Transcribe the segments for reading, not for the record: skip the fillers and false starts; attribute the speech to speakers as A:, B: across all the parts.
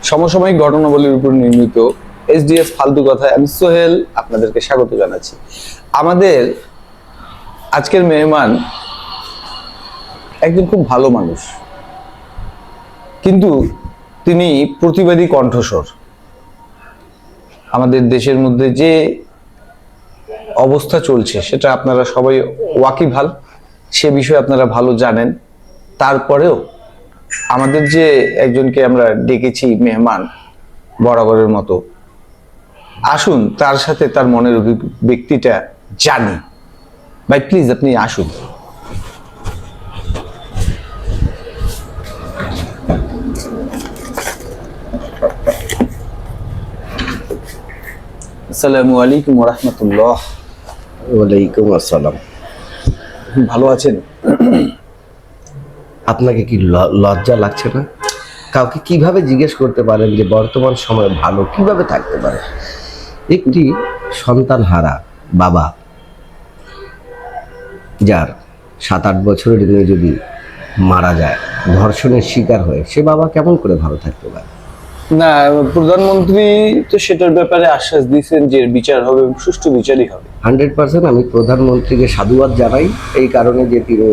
A: সমসাময়িক ঘটনাবলীর উপর নির্মিত এসডিএস ফালতু কথায় আমি সোহেল আপনাদেরকে স্বাগত জানাচ্ছি। আমাদের আজকের মেহমান একজন খুব ভালো মানুষ, কিন্তু তিনি প্রতিবাদী কণ্ঠস্বর। আমাদের দেশের মধ্যে যে অবস্থা চলছে সেটা আপনারা সবাই ওয়াকিবহাল, সে বিষয়ে আপনারা ভালো জানেন। তারপরেও আমাদের যে একজনকে আমরা ডেকেছি মেহমান বরাবরের মতো, আসুন তার সাথে তার মনের ব্যক্তিটা জানি। ভাই প্লিজ আপনি আসুন। আসসালামু আলাইকুম ওয়া রাহমাতুল্লাহ।
B: ওয়ালাইকুম আসসালাম।
A: ভালো আছেন?
B: আপনাকে কি লজ্জা লাগছে না? কাউকে কিভাবে জিজ্ঞেস করতে পারেন যে বর্তমান সময়ে ভালো কিভাবে থাকতে পারে? একটি সন্তান হারা বাবা, যার 7-8 বছরের মেয়ে যদি মারা যায় ধর্ষণের শিকার হয়ে, সে বাবা কেমন করে ভালো থাকতে পারে?
A: না, প্রধানমন্ত্রী তো সেটার ব্যাপারে আশ্বাস দিয়েছেন যে বিচার হবে, সুষ্ঠু বিচারই হবে।
B: 100% আমি প্রধানমন্ত্রীকে সাধুবাদ জানাই এই কারণে যে তিনি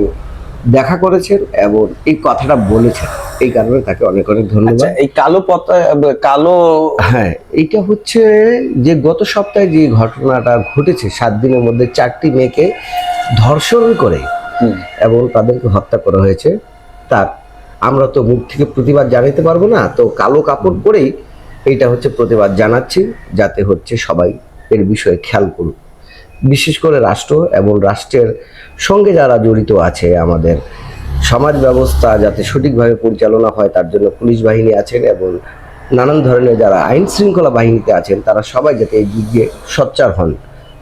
B: দেখা করেছেন এবং এই কথাটা বলেছেন, এই কারণে তাকে অনেক অনেক ধন্যবাদ।
A: এই কালো
B: হ্যাঁ, এইটা হচ্ছে যে গত সপ্তাহে যে ঘটনাটা ঘটেছে, 7 দিনের মধ্যে 4টি মেয়েকে ধর্ষণ করে এবং তাদেরকে হত্যা করা হয়েছে, তার আমরা তো মুখ থেকে প্রতিবাদ জানাতে পারবো না, তো কালো কাপড় পরেই এইটা হচ্ছে প্রতিবাদ জানাচ্ছি, যাতে হচ্ছে সবাই এর বিষয়ে খেয়াল করুক। বিশেষ করে রাষ্ট্র এবং রাষ্ট্রের সঙ্গে যারা জড়িত আছে, আমাদের সমাজ ব্যবস্থা যাতে সঠিকভাবে পরিচালনা হয় তার জন্য পুলিশ বাহিনী আছেন এবং নানান ধরনের যারা আইন শৃঙ্খলা বাহিনীতে আছেন, তারা সবাই যাতে এই দিক দিয়ে সোচ্চার হন।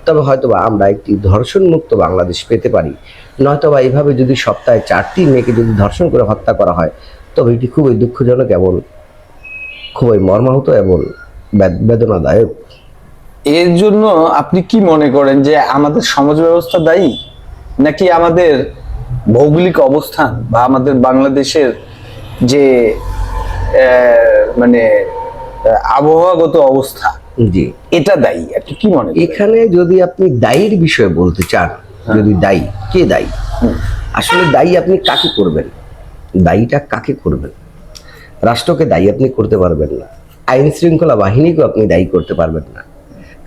B: তবে হয়তোবা আমরা একটি ধর্ষণ মুক্ত বাংলাদেশ পেতে পারি। নয়তোবা এইভাবে যদি সপ্তাহে 4টি মেয়েকে যদি ধর্ষণ করে হত্যা করা হয়, তবে এটি খুবই দুঃখজনক এবং খুবই মর্মাহত এবং বেদনাদায়ক।
A: এর জন্য আপনি কি মনে করেন যে আমাদের সমাজ ব্যবস্থা দায়ী, নাকি আমাদের ভৌগোলিক অবস্থান বা আমাদের বাংলাদেশের যে মানে আবহাওয়াগত অবস্থা,
B: জি,
A: এটা দায়ী? আপনি কি মনে করেন?
B: এখানে যদি আপনি দায়ীর বিষয়ে বলতে চান, যদি দায়ী, কে দায়ী? আসলে দায়ী আপনি কাকে করবেন? দায়ীটা কাকে করবেন? রাষ্ট্রকে দায়ী আপনি করতে পারবেন না, আইন শৃঙ্খলা বাহিনীকেও আপনি দায়ী করতে পারবেন না,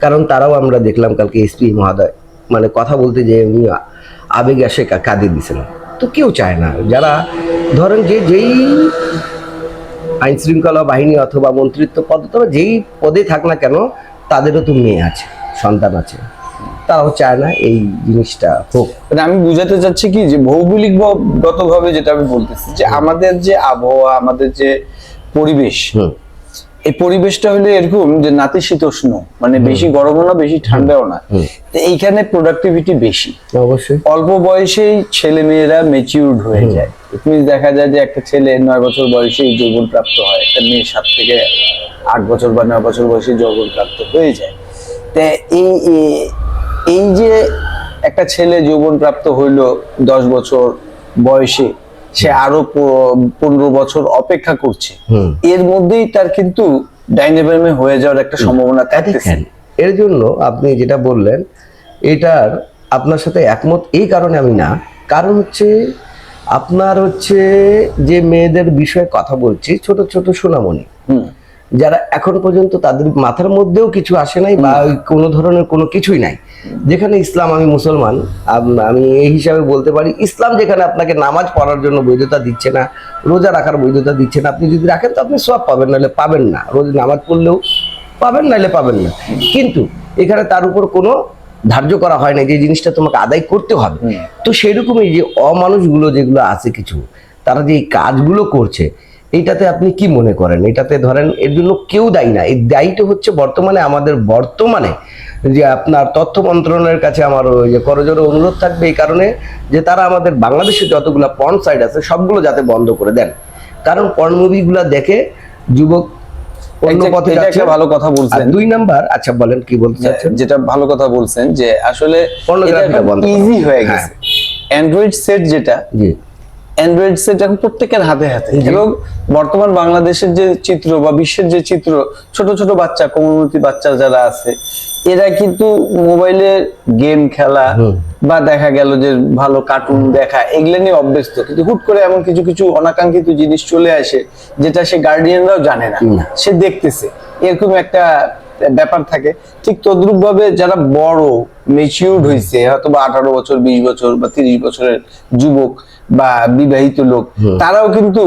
B: কারণ তারাও আমরা দেখলাম কালকে এসপি মহোদয় মানে কথা বলতে যে উনি আবেগে আসে কাঁদিয়ে দিয়েছেন। তো কেউ চায় না, যারা ধরেন যেই আইন শৃঙ্খলা বাহিনী অথবা মন্ত্রিত্ব পদ, তবে যেই পদে থাক না কেন, তাদেরও তো মেয়ে আছে, সন্তান আছে, তারাও চায় না এই জিনিসটা হোক।
A: মানে আমি বুঝাতে চাচ্ছি কি, যে ভৌগোলিক গতভাবে যেটা আমি বলতেছি, যে আমাদের যে আবহাওয়া, আমাদের যে পরিবেশ, এই পরিবেশটা হলো এরকম যে নাতিশীতোষ্ণ, মানে বেশি গরমও না বেশি ঠান্ডাও না। তো এইখানে প্রোডাক্টিভিটি বেশি,
B: অবশ্যই
A: অল্প বয়সেই ছেলে মেয়েরা ম্যাচিউরড হয়ে যায়। তুমি দেখা যায় যে একটা ছেলে 9 বছর বয়সেই যৌবন প্রাপ্ত হয়, একটা মেয়ে 7 থেকে 8 বছর বা 9 বছর বয়সে যৌবন প্রাপ্ত হয়ে যায়। তা এই যে একটা ছেলে যৌবন প্রাপ্ত হইলো 10 বছর বয়সে, সে আরো 15 বছর অপেক্ষা করছে, এর মধ্যেই তার কিন্তু ডাইনামিক হয়ে যাওয়ার একটা সম্ভাবনা থাকতেছে।
B: এর জন্য আপনি যেটা বললেন, এটার আপনার সাথে একমত এই কারণে আমি না, কারণ হচ্ছে আপনার হচ্ছে যে মেয়েদের বিষয়ে কথা বলছি, ছোট ছোট সোনামণি, যারা এখন পর্যন্ত তাদের মাথার মধ্যেও কিছু আসে নাই বা কোনো ধরনের কোনো কিছুই নাই, যেখানে ইসলাম, আমি মুসলমান, আমি এই হিসাবে বলতে পারি, ইসলাম যেখানে আপনাকে নামাজ পড়ার জন্য বৈধতা দিচ্ছে না, রোজা রাখার বৈধতা দিচ্ছে না, আপনি যদি রাখেন তো আপনি সওয়াব পাবেন, নাহলে পাবেন না। রোজ নামাজ পড়লেও পাবেন, নাহলে পাবেন না। কিন্তু এখানে তার উপর কোনো ধার্য করা হয় না যে জিনিসটা তোমাকে আদায় করতে হবে। তো সেরকমই যে অমানুষগুলো যেগুলো আছে কিছু, তারা যে এই কাজগুলো করছে, এইটাতে আপনি কি মনে করেন? এটাতে ধরেন এর জন্য কেউ দায়ী না, এই দায়ীটা হচ্ছে বর্তমানে যে আপনার তথ্য মন্ত্রণালয়ের কাছে আমার ওই যে করজোড়ে অনুরোধ থাকবে, এই কারণে যে তারা আমাদের বাংলাদেশে যতগুলো পর্ন সাইট আছে সবগুলো যাতে বন্ধ করে দেন, কারণ পর্ন মুভিগুলো দেখে যুবক অন্য পথে যাচ্ছে।
A: ভালো কথা বলছেন।
B: 2 নাম্বার, আচ্ছা বলেন কি বলতে চাচ্ছেন?
A: যেটা ভালো কথা বলছেন যে আসলে
B: পর্নোগ্রাফিটা বন্ধ
A: ইজি হয়ে গেছে। অ্যান্ড্রয়েড সেট যেটা,
B: জি,
A: অ্যান্ড্রয়েড সেট এখন প্রত্যেকের হাতে হাতে। এবং বর্তমান বাংলাদেশের যে চিত্র বা বিশ্বের যে চিত্র, ছোট ছোট বাচ্চা, কোমলমতি বাচ্চা যারা আছে, এরা কিন্তু মোবাইলে গেম খেলা বা দেখা গেল যে ভালো কার্টুন দেখা, এগুলো নিয়ে অভ্যস্ত। কিন্তু হুট করে এমন কিছু কিছু অনাকাঙ্ক্ষিত জিনিস চলে আসে যেটা সে গার্ডিয়ানরাও জানে না, সে দেখতেছে, এরকম একটা ব্যাপার থাকে। ঠিক তদ্রুপ ভাবে যারা বড় মেচিউরড হয়েছে, হয়তো বা 18 বছর, 20 বছর বা 30 বছরের যুবক বা বিবাহিত লোক, তারাও কিন্তু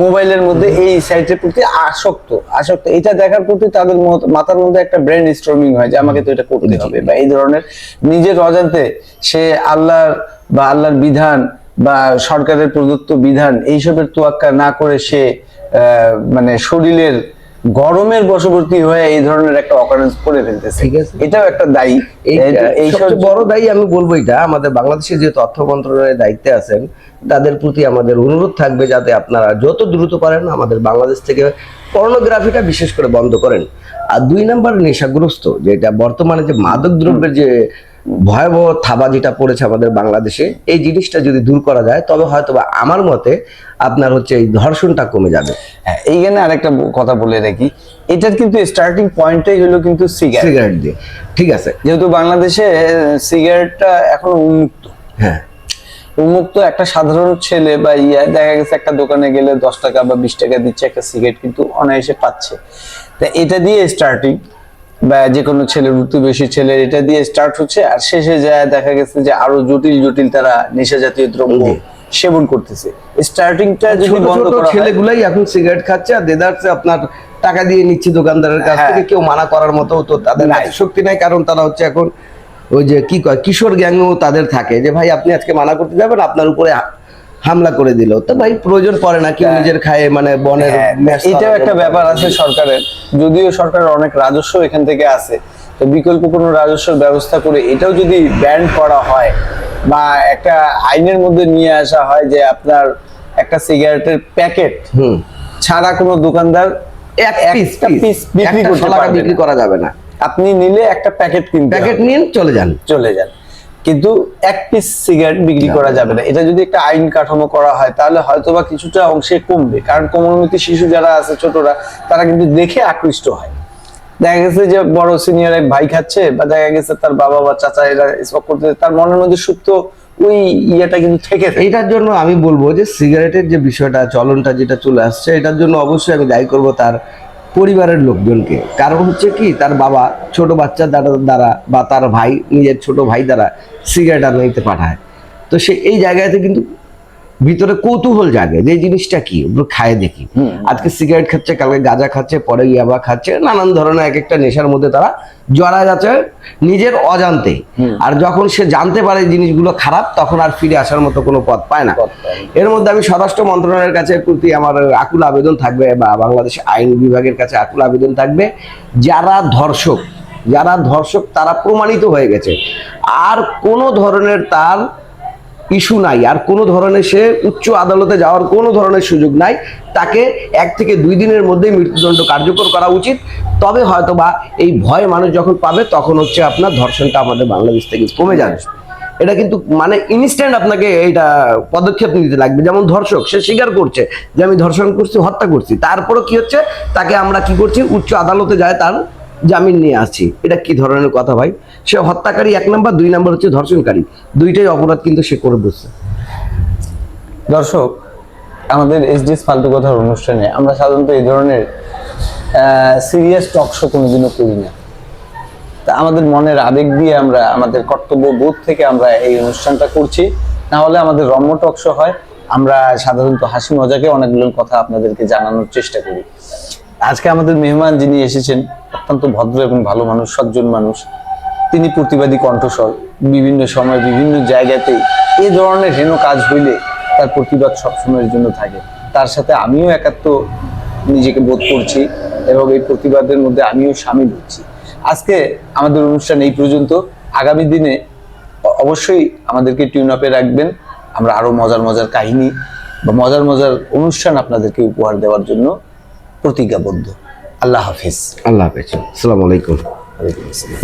A: মোবাইলের মধ্যে এই সাইটের প্রতি আসক্ত। এটা দেখার প্রতি তাদের মাথার মধ্যে একটা ব্রেন স্টর্মিং হয় যে আমাকে তো এটা করতে হবে, বা এই ধরনের নিজের অজান্তে সে আল্লাহর বিধান বা সরকারের প্রদত্ত বিধান এইসবের তোয়াক্কা না করে সে মানে শরীরের গরমের বশবর্তী হয়ে এই ধরনের একটা অকারেন্স করে ফেলতেছে।
B: ঠিক আছে,
A: এটাও একটা দায়ী।
B: এই সবচেয়ে বড় দায়ী আমি বলবো এটা আমাদের বাংলাদেশে যে তথ্য মন্ত্রণালয়ের দায়িত্বে আছেন, তাদের প্রতি আমাদের অনুরোধ থাকবে যাতে আপনারা যত দ্রুত পারেন আমাদের বাংলাদেশ থেকে পর্নোগ্রাফিটা বিশেষ করে বন্ধ করেন। আর 2 নাম্বার নেশাগ্রস্ত, যেটা বর্তমানে যে মাদক দ্রব্যের যে ভয়াবহ থাবা যেটা পড়েছে আমাদের বাংলাদেশে, এই জিনিসটা যদি দূর করা যায় তবে হয়তো বা আমার মতে আপনার হচ্ছে এই ধর্ষণটা কমে যাবে।
A: হ্যাঁ, এইখানে আরেকটা কথা বলে রাখি, এটার কিন্তু স্টার্টিং পয়েন্টটাই হলো কিন্তু
B: সিগারেট দিয়ে। ঠিক আছে,
A: যেহেতু বাংলাদেশে সিগারেটটা এখনো উন্মুক্ত।
B: হ্যাঁ,
A: উন্মুক্ত একটা সাধারণ ছেলে বা দেখা গেছে একটা দোকানে গেলে 10 টাকা বা 20 টাকা দিচ্ছে, একটা সিগারেট কিন্তু অনায়াসে পাচ্ছে। তা এটা দিয়ে স্টার্টিং, বা যে কোনো ছেলের প্রতিবেশী ছেলের এটা দিয়ে স্টার্ট হচ্ছে, আর শেষে যায় দেখা গেছে যে আরো জটিল জটিল তারা নেশা জাতীয় দ্রব্য সেবন করতেছে। স্টার্টিংটা যদি বন্ধ করা হয়,
B: ছেলেগুলাই এখন সিগারেট খাচ্ছে আর দেদারসে আপনার টাকা দিয়ে নিচ্ছে দোকানদারের কাছ থেকে, কেউ মানা করার মতো তো তাদের শক্তি নাই, কারণ তারা হচ্ছে এখন ওই যে কি কয় কিশোর গ্যাংও তাদের থাকে যে ভাই আপনি আজকে মানা করতে যাবেন, আপনার উপরে হামলা করে দিল, তো ভাই প্রয়োজন পড়ে না, কেউ নিজের খায় মানে বনের।
A: এটাও একটা ব্যাপার আছে সরকারের, যদিও সরকারের অনেক রাজস্ব এখান থেকে আছে, তো বিকল্প কোনো রাজস্বের ব্যবস্থা করে এটাও যদি ব্যান করা হয় বা একটা আইনের মধ্যে নিয়ে আসা হয় যে আপনার একটা সিগারেটের প্যাকেট ছাড়া কোনো দোকানদার একটা পিস বিক্রি
B: করা যাবে না।
A: আপনি নিলে একটা প্যাকেট
B: নিন, চলে যান।
A: কিন্তু এক পিস সিগারেট বিক্রি করা যাবে না। এটা যদি একটা আইন কাঠামো করা হয় তাহলে হয়তোবা কিছুটা অংশে কমবে, কারণ কোমলমতি শিশু যারা আছে ছোটরা, তারা কিন্তু দেখে আকৃষ্ট হয়। দেখা গেছে যে বড় সিনিয়র এক ভাই খাচ্ছে, বা দেখা গেছে তার বাবা বা চাচা এরা স্মোক করতে, তার মনের মধ্যে সুপ্ত ওই ইয়েটা কিন্তু থেকে।
B: এটার জন্য আমি বলবো যে সিগারেটের যে বিষয়টা, চলনটা যেটা চলে আসছে, এটার জন্য অবশ্যই আমি দায়ী করবো তার পরিবারের লোকজনকে। কারণ হচ্ছে কি, তার বাবা ছোট বাচ্চা দ্বারা বা তার ভাই নিজের ছোট ভাই দ্বারা সিগারেট আনাইতে পাঠায়, তো সে এই জায়গাতে কিন্তু ভিতরে কৌতূহল জাগে যে জিনিসটা কি, খায় দেখি। আজকে সিগারেট খাচ্ছে, কালকে গাঁজা খাচ্ছে, পরে ইয়াবা খাচ্ছে, নানান ধরনের এক একটা নেশার মধ্যে তারা জড়া যাচ্ছে নিজের অজান্তে। আর যখন সে জানতে পারে জিনিসগুলো খারাপ, তখন আর ফিরে আসার মতো কোনো পথ পায় না। এর মধ্যে আমি স্বরাষ্ট্র মন্ত্রণালয়ের কাছে প্রতি আমার আকুল আবেদন থাকবে, বা বাংলাদেশ আইন বিভাগের কাছে আকুল আবেদন থাকবে, যারা ধর্ষক তারা প্রমাণিত হয়ে গেছে, আর কোনো ধরনের তার ইস্যু নাই, আর কোনো ধরনের সে উচ্চ আদালতে যাওয়ার কোনো ধরনের সুযোগ নাই, তাকে 1 থেকে 2 দিনের মধ্যে মৃত্যুদণ্ড কার্যকর করা উচিত। তবে হয়তো বা এই ভয় মানুষ যখন পাবে, তখন হচ্ছে আপনার ধর্ষণটা আমাদের বাংলাদেশ থেকে কমে যাবে। এটা কিন্তু মানে ইনস্ট্যান্ট আপনাকে এইটা পদক্ষেপ নিতে লাগবে। যেমন ধর্ষক, সে স্বীকার করছে যে আমি ধর্ষণ করছি, হত্যা করছি, তারপরও কি হচ্ছে, তাকে আমরা কি করছি, উচ্চ আদালতে যায় তার জামিন নিয়ে আসছি। এটা কি ধরনের কথা ভাই? সে হত্যাকারী 1 নাম্বার, 2 নাম্বার হচ্ছে ধর্ষণকারী, দুইটাই অপরাধ কিন্তু সে করে বসছে।
A: দর্শক, আমাদের এসডিএস ফালতু কথার অনুষ্ঠানে আমরা সাধারণত এই ধরনের সিরিয়াস টক শো কোনোদিনও করি না। তা আমাদের মনের আবেগ দিয়ে আমরা, আমাদের কর্তব্য বোধ থেকে আমরা এই অনুষ্ঠানটা করছি, না হলে আমাদের রম্য টক শো হয়। আমরা সাধারণত হাসি মজাকে অনেকগুলো কথা আপনাদেরকে জানানোর চেষ্টা করি। আজকে আমাদের মেহমান যিনি এসেছেন, অত্যন্ত ভদ্র এবং ভালো মানুষ, সজ্জন মানুষ। তিনি প্রতিবাদী কণ্ঠস্বর, বিভিন্ন সময় বিভিন্ন জায়গাতে এ ধরনের হেন কাজ হইলে তার প্রতিবাদ সবসময়ের জন্য থাকে। তার সাথে আমিও একাত্ম নিজেকে বোধ করছি এবং এই প্রতিবাদের মধ্যে আমিও সামিল হচ্ছি। আজকে আমাদের অনুষ্ঠান এই পর্যন্ত। আগামী দিনে অবশ্যই আমাদেরকে টিউন আপে রাখবেন। আমরা আরো মজার মজার কাহিনী বা মজার মজার অনুষ্ঠান আপনাদেরকে উপহার দেওয়ার জন্য প্রতিজ্ঞাবদ্ধ। আল্লাহ হাফিজ।
B: আল্লাহ হাফেজ। আসসালামু আলাইকুম।
A: ওয়ালাইকুম আসসালাম।